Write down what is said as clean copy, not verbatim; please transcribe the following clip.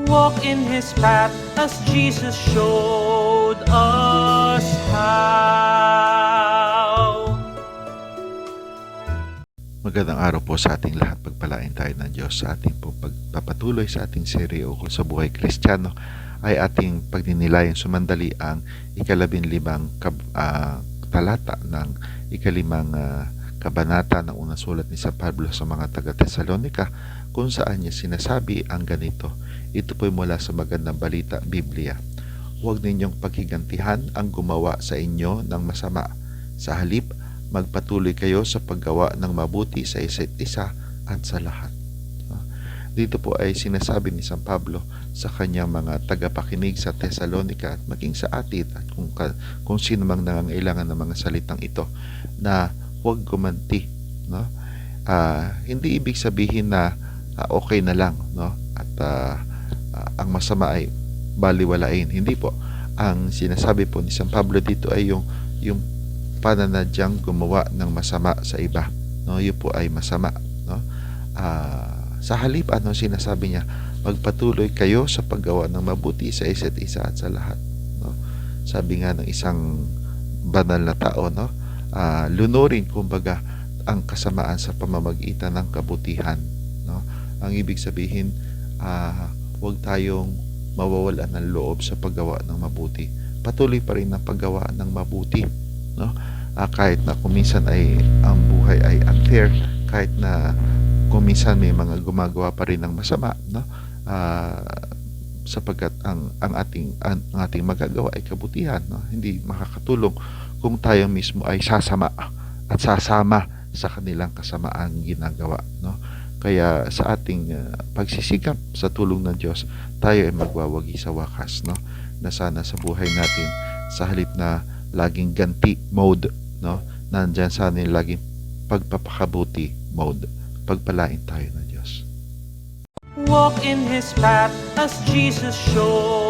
Walk in His path as Jesus showed us how. Magandang araw po sa ating lahat. Pagpalain tayo ng Diyos sa ating po pagpapatuloy sa ating serye ukol sa buhay Kristiyano ay ating pagdinilayan sumandali ang ikalabinlimang talata ng ikalimang kabanata ng unang sulat ni San Pablo sa mga taga-Tesalonika, kung saan niya sinasabi ang ganito. Ito po'y mula sa magandang balita, Biblia. Huwag ninyong paghigantihan ang gumawa sa inyo ng masama. Sa halip, magpatuloy kayo sa paggawa ng mabuti sa isa't isa at sa lahat. Dito po ay sinasabi ni San Pablo sa kanyang mga tagapakinig sa Tesalonika at maging sa atin at kung sino mang nangangailangan ng mga salitang ito na huwag gumanti. No? Hindi ibig sabihin na okay na lang, no? At ang masama ay baliwalain. Hindi po. Ang sinasabi po ni San Pablo dito ay yung pananadyang gumawa ng masama sa iba, no? Yun po ay masama, no? Sa halip, sinasabi niya, magpatuloy kayo sa paggawa ng mabuti sa isa't isa at sa lahat, no? Sabi nga ng isang banal na tao, no? Lunurin kumbaga ang kasamaan sa pamamagitan ng kabutihan, no? Ang ibig sabihin, huwag tayong mawawalan ng loob sa paggawa ng mabuti. Patuloy pa rin ang paggawa ng mabuti, no? Kahit na kuminsan ay ang buhay ay unfair, kahit na kuminsan may mga gumagawa pa rin ng masama, no? Sapagkat ang ating magagawa ay kabutihan, no? Hindi makakatulong kung tayo mismo ay sasama at sasama sa kanilang kasamaang ginagawa, no? Kaya sa ating pagsisikap sa tulong ng Diyos, tayo ay magwawagi sa wakas, no? Na sana sa buhay natin, sa halip na laging ganti mode, no? Nandyan sana yung laging pagpapakabuti mode. Pagpalain tayo ng Diyos. Walk in His path as Jesus showed